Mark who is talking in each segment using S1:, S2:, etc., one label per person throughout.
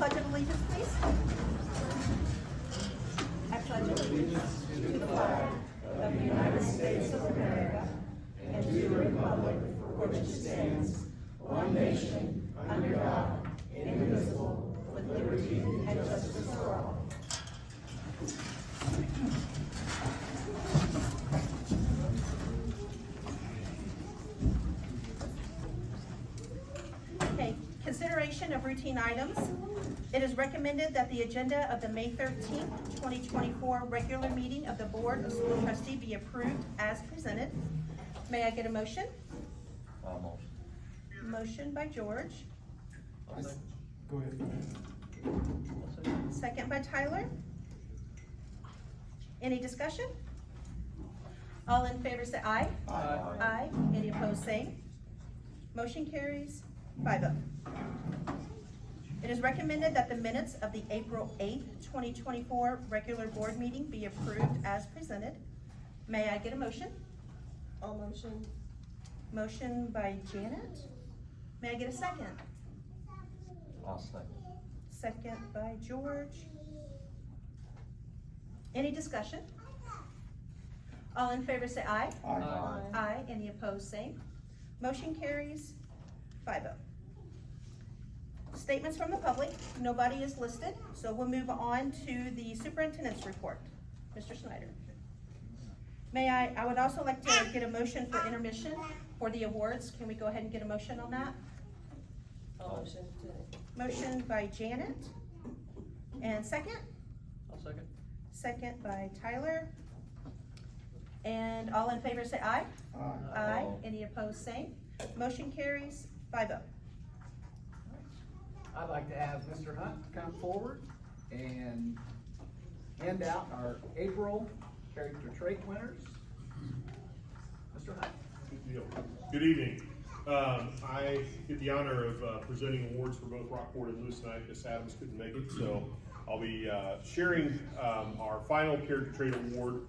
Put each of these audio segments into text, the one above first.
S1: Pledge of Allegiance, please. I pledge allegiance to the flag of the United States of America and to the republic for which it stands, one nation, under God, indivisible, with liberty and justice for all. Okay, consideration of routine items. It is recommended that the agenda of the May 13th, 2024 regular meeting of the Board of School Trustees be approved as presented. May I get a motion? Motion by George.
S2: Go ahead.
S1: Second by Tyler. Any discussion? All in favor say aye.
S2: Aye.
S1: Aye. Any opposed, same. Motion carries 5-0. It is recommended that the minutes of the April 8th, 2024 regular board meeting be approved as presented. May I get a motion?
S3: All motion.
S1: Motion by Janet. May I get a second?
S4: I'll second.
S1: Second by George. Any discussion? All in favor say aye.
S2: Aye.
S1: Aye. Any opposed, same. Motion carries 5-0. Statements from the public. Nobody is listed, so we'll move on to the superintendent's report. Mr. Schneider. I would also like to get a motion for intermission for the awards. Can we go ahead and get a motion on that?
S3: All motion.
S1: Motion by Janet. And second?
S4: I'll second.
S1: Second by Tyler. And all in favor say aye.
S2: Aye.
S1: Aye. Any opposed, same. Motion carries 5-0.
S5: I'd like to ask Mr. Hunt to come forward and hand out our April character trait winners. Mr. Hunt.
S6: Good deal. Good evening. I get the honor of presenting awards for both Rockport and Lewis tonight. Miss Adams couldn't make it, so I'll be sharing our final character trait award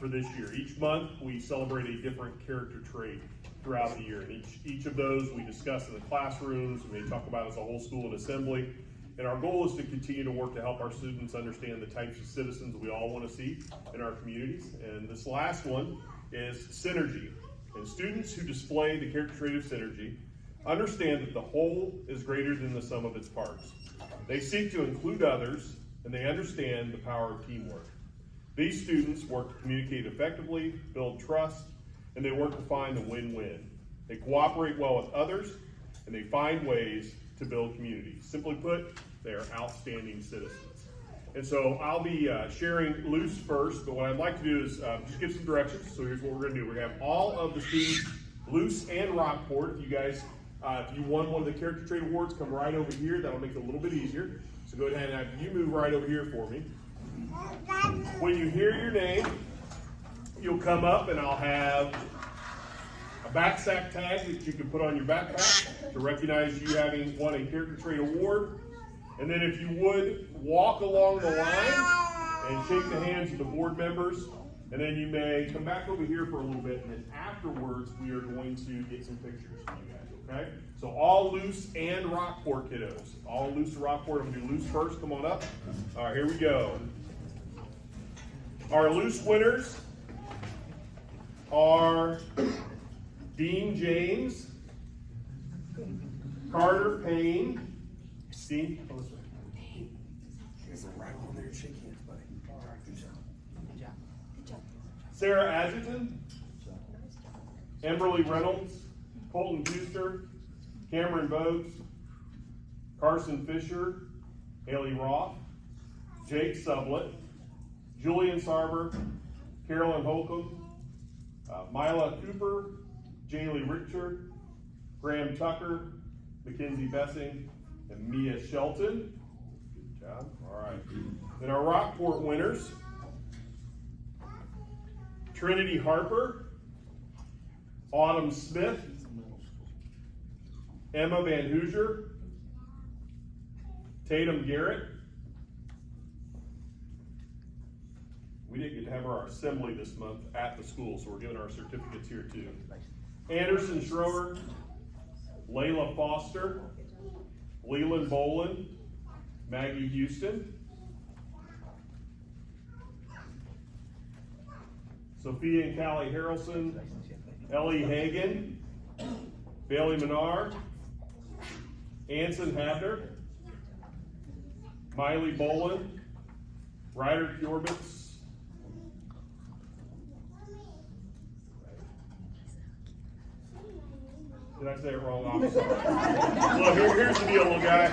S6: for this year. Each month we celebrate a different character trait throughout the year, and each of those we discuss in the classrooms and they talk about as a whole school and assembly. And our goal is to continue to work to help our students understand the types of citizens we all want to see in our communities. And this last one is synergy. And students who display the character trait of synergy understand that the whole is greater than the sum of its parts. They seek to include others, and they understand the power of teamwork. These students work to communicate effectively, build trust, and they work to find the win-win. They cooperate well with others, and they find ways to build communities. Simply put, they are outstanding citizens. And so I'll be sharing Luce first, but what I'd like to do is just give some directions. So here's what we're gonna do. We're gonna have all of the students, Luce and Rockport. If you guys, if you won one of the character trait awards, come right over here. That'll make it a little bit easier. So go ahead and have you move right over here for me. When you hear your name, you'll come up and I'll have a backsack tag that you can put on your backpack to recognize you having won a character trait award. And then if you would, walk along the line and shake the hands of the board members. And then you may come back over here for a little bit, and then afterwards we are going to get some pictures of you guys, okay? So all Luce and Rockport kiddos. All Luce and Rockport. I'm gonna do Luce first, come on up. All right, here we go. Our Luce winners are Dean James, Carter Payne, Steve,
S2: Right on there, shake hands, buddy. All right, good job.
S1: Good job.
S6: Sarah Adjutant, Emberly Reynolds, Colton Huster, Cameron Bogues, Carson Fisher, Haley Roth, Jake Sublett, Julian Sarver, Carolyn Holcomb, Mila Cooper, Jaylee Richard, Graham Tucker, Mackenzie Bessing, and Mia Shelton. Good job. All right. Then our Rockport winners: Trinity Harper, Autumn Smith, Emma Van Hoosier, Tatum Garrett. We didn't get to have our assembly this month at the school, so we're giving our certificates here too. Anderson Schroer, Layla Foster, Leland Boland, Maggie Houston, Sophia and Callie Harrelson, Ellie Hagan, Bailey Menard, Anson Habner, Miley Boland, Ryder Kjorbitz, did I say it wrong? I'm sorry. Well, here's the deal, little guy.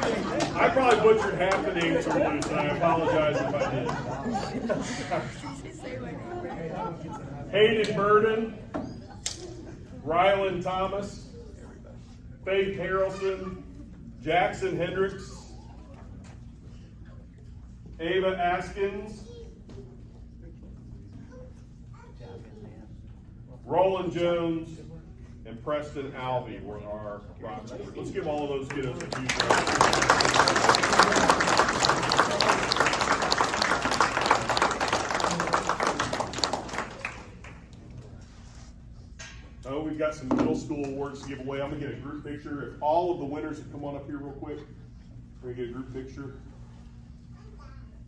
S6: I probably butchered half the names for Luce, and I apologize if I did. Hayden Burden, Rylan Thomas, Faith Harrelson, Jackson Hendricks, Ava Askins, Roland Jones, and Preston Alvey were our rock stars. Let's give all of those kiddos a huge round. Oh, we've got some middle school awards to give away. I'm gonna get a group picture. If all of the winners would come on up here real quick, we're gonna get a group picture.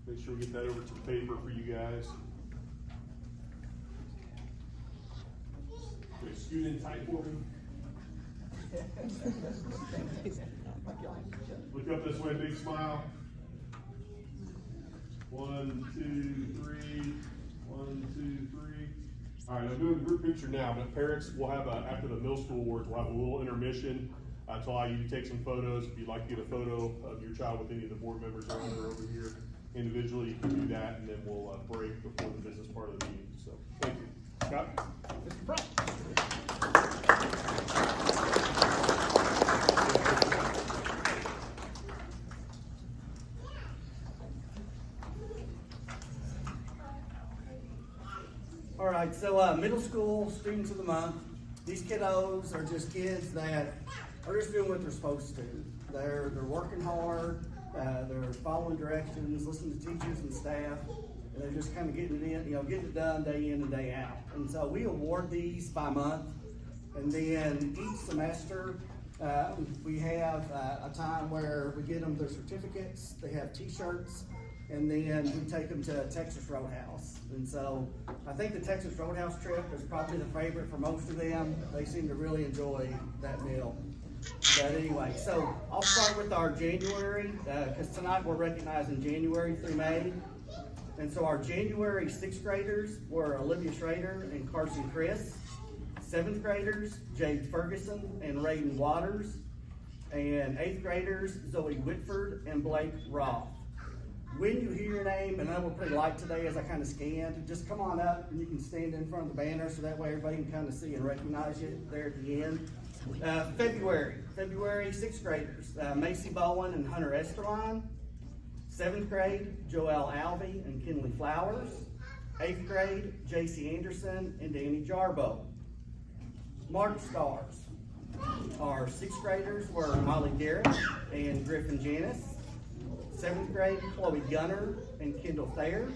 S6: Make sure we get that over to the paper for you guys. Scoot in tight for me. Look up this way, big smile. 1, 2, 3. 1, 2, 3. All right, I'm doing a group picture now, but parents will have after the middle school awards, we'll have a little intermission to allow you to take some photos. If you'd like to get a photo of your child with any of the board members around or over here individually, you can do that, and then we'll break before the business part of the meeting. So, thank you. Scott?
S5: Mr. Price.
S2: All right, so middle school students of the month. These kiddos are just kids that are just doing what they're supposed to. They're working hard. They're following directions, listening to teachers and staff. And they're just kind of getting it in, getting it done day in and day out. And so we award these by month. And then each semester, we have a time where we get them their certificates. They have t-shirts. And then we take them to Texas Roadhouse. And so I think the Texas Roadhouse trip is probably the favorite for most of them. They seem to really enjoy that meal. But anyway, so I'll start with our January, because tonight we're recognizing January through May. And so our January 6th graders were Olivia Schrader and Carson Chris. 7th graders, Jade Ferguson and Raiden Waters. And 8th graders, Zoe Whitford and Blake Roth. When you hear your name, and I know we're pretty light today as I kind of scanned, just come on up and you can stand in front of the banner so that way everybody can kind of see and recognize you there at the end. February 6th graders, Macy Bowen and Hunter Esterline. 7th grade, Joelle Alvey and Kinley Flowers. 8th grade, JC Anderson and Danny Jarbo. March stars. Our 6th graders were Molly Garrett and Griffin Janice. 7th grade, Chloe Gunner and Kendall Thayer.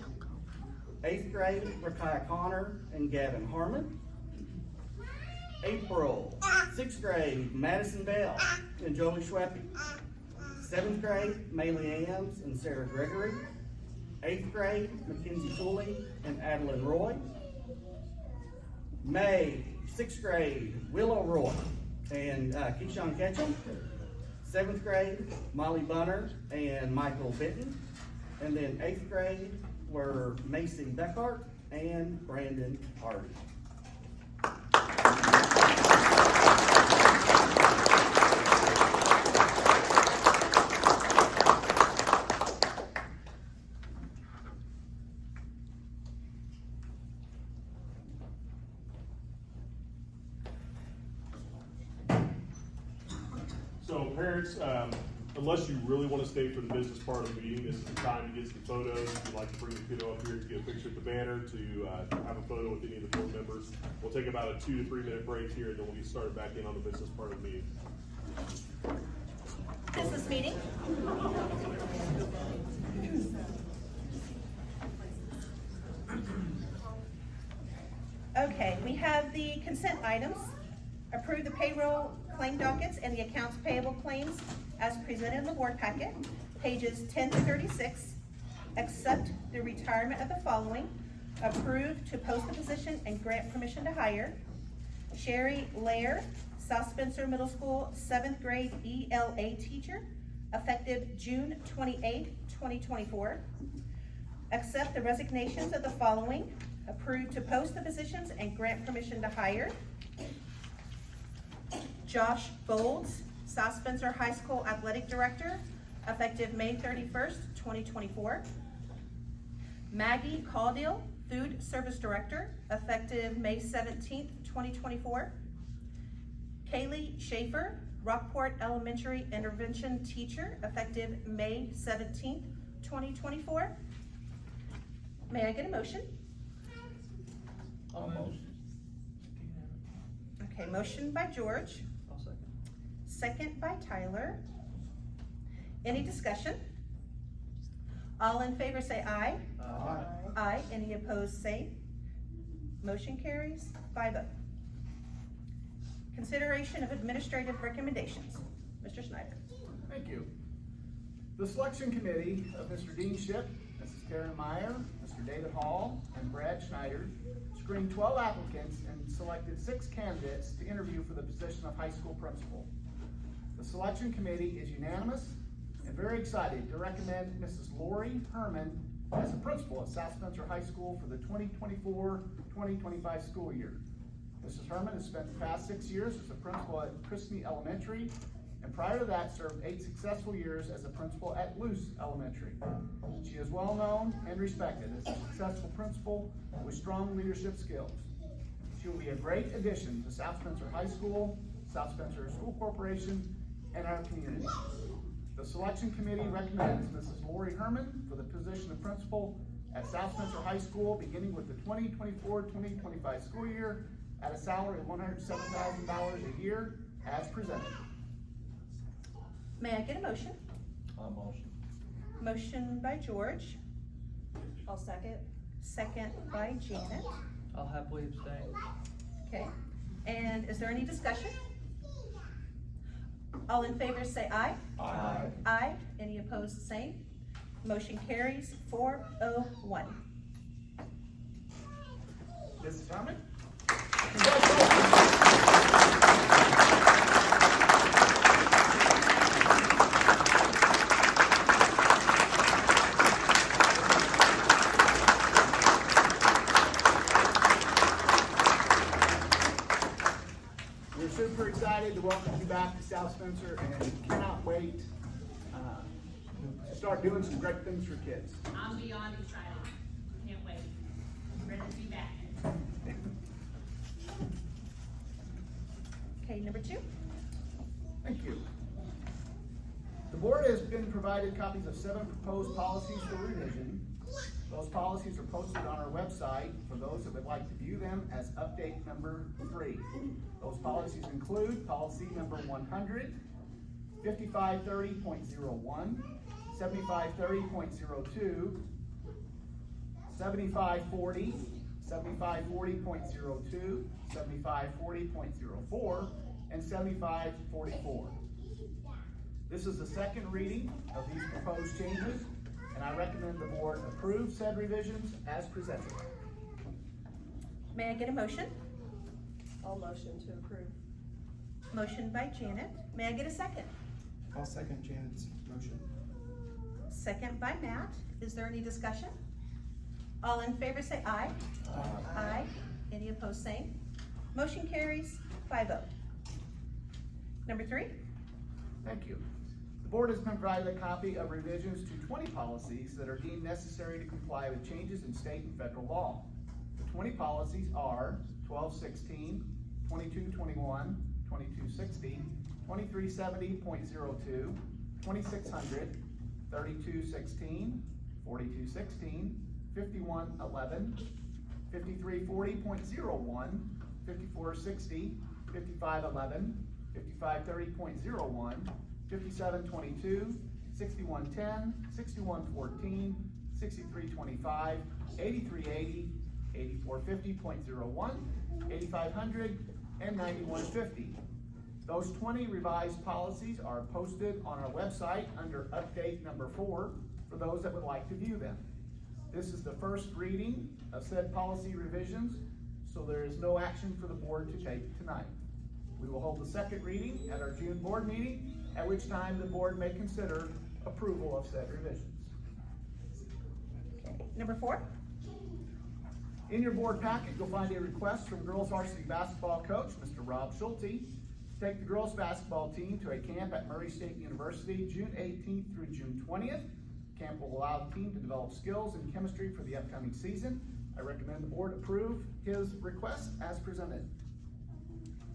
S2: 8th grade, Rakaya Connor and Gavin Harmon. April, 6th grade, Madison Bell and Jolie Schweppe. 7th grade, Maylee Ames and Sarah Gregory. 8th grade, Mackenzie Cooley and Adeline Roy. May, 6th grade, Willow Roy and Keyshawn Ketchum. 7th grade, Molly Bunner and Michael Benton. And then 8th grade were Macy Beckhart and Brandon Hardy.
S6: So parents, unless you really want to stay for the business part of the meeting, this is the time to get some photos. If you'd like to bring the kiddo up here to get a picture at the banner, to have a photo with any of the board members. We'll take about a 2 to 3 minute break here, and then we'll get started back in on the business part of the meeting.
S1: Business meeting. Okay, we have the consent items. Approve the payroll claim dockets and the accounts payable claims as presented in the board packet. Pages 10 to 36, accept the retirement of the following. Approve to post the position and grant permission to hire. Sherry Lair, South Spencer Middle School, 7th grade ELA teacher, effective June 28, 2024. Accept the resignations of the following. Approve to post the positions and grant permission to hire. Josh Bolds, South Spencer High School Athletic Director, effective May 31st, 2024. Maggie Caudill, Food Service Director, effective May 17th, 2024. Kaylee Schaefer, Rockport Elementary Intervention Teacher, effective May 17th, 2024. May I get a motion?
S4: I'll motion.
S1: Okay, motion by George,
S4: I'll second.
S1: second by Tyler. Any discussion? All in favor say aye.
S4: Aye.
S1: Aye. Any opposed say. Motion carries 5-0. Consideration of administrative recommendations. Mr. Schneider.
S5: Thank you. The selection committee of Mr. Dean Ship, Mrs. Karen Meyer, Mr. David Hall, and Brad Schneider screened 12 applicants and selected 6 candidates to interview for the position of high school principal. The selection committee is unanimous and very excited to recommend Mrs. Lori Hermann as a principal at South Spencer High School for the 2024-2025 school year. Mrs. Hermann has spent the past 6 years as a principal at Christney Elementary, and prior to that served 8 successful years as a principal at Luce Elementary. She is well known and respected as a successful principal with strong leadership skills. She will be a great addition to South Spencer High School, South Spencer School Corporation, and our community. The selection committee recommends Mrs. Lori Hermann for the position of principal at South Spencer High School beginning with the 2024-2025 school year at a salary of $107,000 a year as presented.
S1: May I get a motion?
S4: I'll motion.
S1: Motion by George,
S3: I'll second.
S1: second by Janet.
S4: I'll happily abstain.
S1: Okay, and is there any discussion? All in favor say aye.
S4: Aye.
S1: Aye. Any opposed, the same. Motion carries 401.
S5: Mrs. Hermann? We're super excited to welcome you back to South Spencer and cannot wait to start doing some great things for kids.
S7: I'm beyond excited. Can't wait. Ready to be back.
S1: Okay, number 2.
S5: Thank you. The board has been provided copies of 7 proposed policies for revision. Those policies are posted on our website for those that would like to view them as update number 3. Those policies include policy number 100, 5530.01, 7530.02, 7540, 7540.02, 7540.04, and 7544. This is the second reading of these proposed changes, and I recommend the board approve said revisions as presented.
S1: May I get a motion?
S3: I'll motion to approve.
S1: Motion by Janet. May I get a second?
S2: I'll second Janet's motion.
S1: Second by Matt. Is there any discussion? All in favor say aye. Aye. Any opposed, same. Motion carries 5-0. Number 3.
S5: Thank you. The board has been provided a copy of revisions to 20 policies that are deemed necessary to comply with changes in state and federal law. The 20 policies are 1216, 2221, 2260, 2370.02, 2600, 3216, 4216, 5111, 5340.01, 5460, 5511, 5530.01, 5722, 6110, 6114, 6325, 8380, 8450.01, 8500, and 9150. Those 20 revised policies are posted on our website under update number 4 for those that would like to view them. This is the first reading of said policy revisions, so there is no action for the board to take tonight. We will hold the second reading at our June board meeting, at which time the board may consider approval of said revisions.
S1: Okay, number 4.
S5: In your board packet, you'll find a request from girls varsity basketball coach, Mr. Rob Schulte, to take the girls basketball team to a camp at Murray State University, June 18th through June 20th. Camp will allow the team to develop skills in chemistry for the upcoming season. I recommend the board approve his request as presented.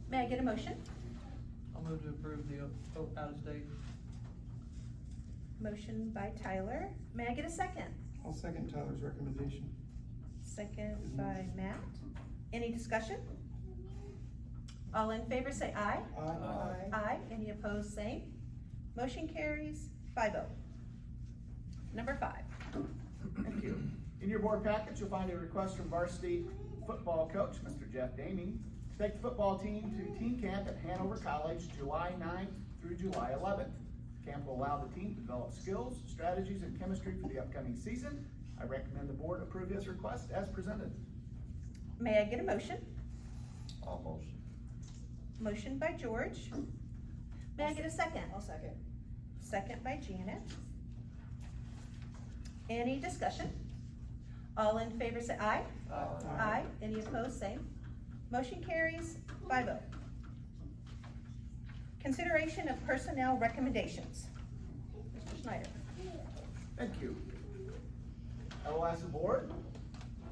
S1: May I get a motion?
S4: I'll move to approve the out-of-state.
S1: Motion by Tyler. May I get a second?
S8: I'll second Tyler's recommendation.
S1: Second by Matt. Any discussion? All in favor say aye.
S8: Aye.
S1: Aye. Any opposed, same. Motion carries 5-0. Number 5.
S5: Thank you. In your board package, you'll find a request from varsity football coach, Mr. Jeff Daming, to take the football team to team camp at Hanover College, July 9th through July 11th. Camp will allow the team to develop skills, strategies, and chemistry for the upcoming season. I recommend the board approve his request as presented.
S1: May I get a motion?
S4: I'll motion.
S1: Motion by George. May I get a second?
S3: I'll second.
S1: Second by Janet. Any discussion? All in favor say aye. Aye. Any opposed, same. Motion carries 5-0. Consideration of personnel recommendations. Mr. Schneider.
S5: Thank you. I will ask the board,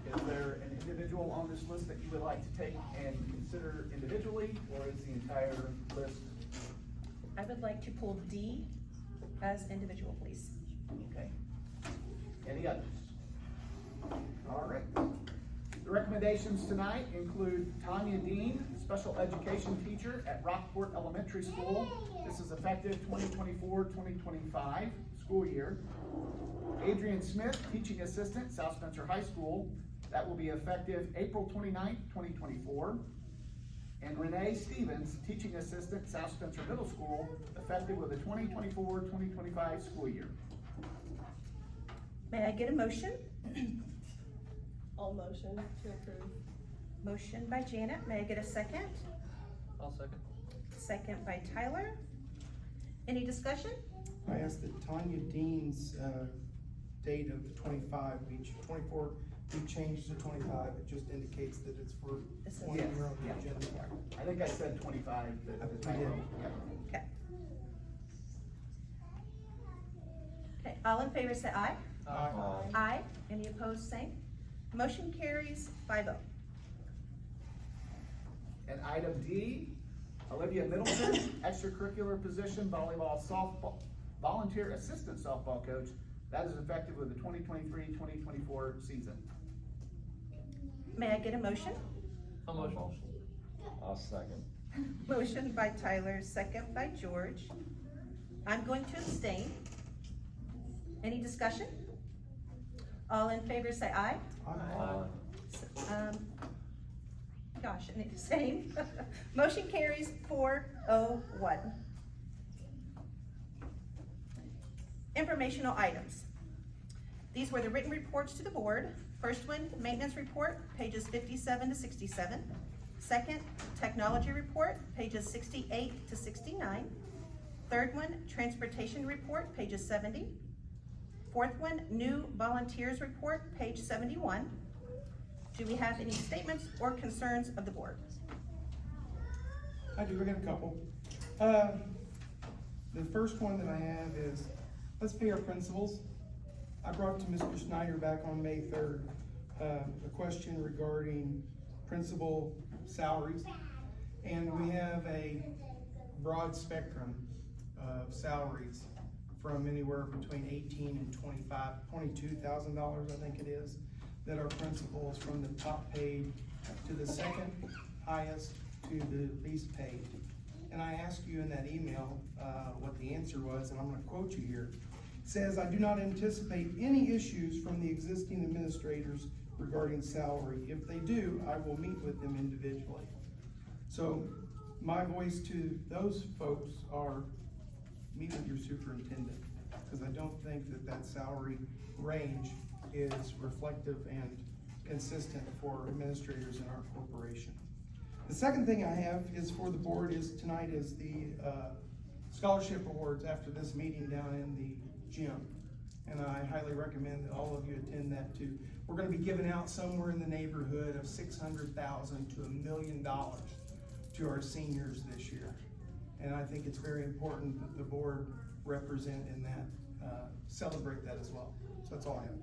S5: is there an individual on this list that you would like to take and consider individually, or is the entire list?
S1: I would like to pull D as individual, please.
S5: Okay. Any others? All right. The recommendations tonight include Tanya Dean, special education teacher at Rockport Elementary School. This is effective 2024-2025 school year. Adrian Smith, teaching assistant, South Spencer High School. That will be effective April 29th, 2024. And Renee Stevens, teaching assistant, South Spencer Middle School, effective with the 2024-2025 school year.
S1: May I get a motion?
S3: All motion to approve.
S1: Motion by Janet. May I get a second?
S4: I'll second.
S1: Second by Tyler. Any discussion?
S8: I asked that Tanya Dean's date of the 25, 24, be changed to 25. It just indicates that it's for
S1: This is-
S8: 1 year on the
S5: Yes.
S8: agenda.
S5: I think I said 25, but.
S8: I did.
S1: Okay. Okay, all in favor say aye.
S8: Aye.
S1: Aye. Any opposed, same. Motion carries 5-0.
S5: And item D, Olivia Middleton, extracurricular position, volleyball softball, volunteer assistant softball coach. That is effective with the 2023-2024 season.
S1: May I get a motion?
S4: I'll motion.
S9: I'll second.
S1: Motion by Tyler, second by George. I'm going to abstain. Any discussion? All in favor say aye. Gosh, and it's the same. Motion carries 4-0-1. Informational items. These were the written reports to the board. First one, maintenance report, pages 57 to 67. Second, technology report, pages 68 to 69. Third one, transportation report, pages 70. Fourth one, new volunteers report, page 71. Do we have any statements or concerns of the board?
S8: I do, we got a couple. The first one that I have is, let's pay our principals. I brought to Mr. Schneider back on May 3rd, a question regarding principal salaries. And we have a broad spectrum of salaries from anywhere between $18,000 and $22,000, I think it is, that are principals from the top paid to the second highest to the least paid. And I asked you in that email what the answer was, and I'm gonna quote you here. It says, "I do not anticipate any issues from the existing administrators regarding salary. If they do, I will meet with them individually." So my voice to those folks are meet with your superintendent, because I don't think that that salary range is reflective and consistent for administrators in our corporation. The second thing I have is for the board is tonight is the scholarship awards after this meeting down in the gym. And I highly recommend that all of you attend that too. We're gonna be giving out somewhere in the neighborhood of $600,000 to $1 million to our seniors this year. And I think it's very important that the board represent in that, celebrate that as well. So that's all I have.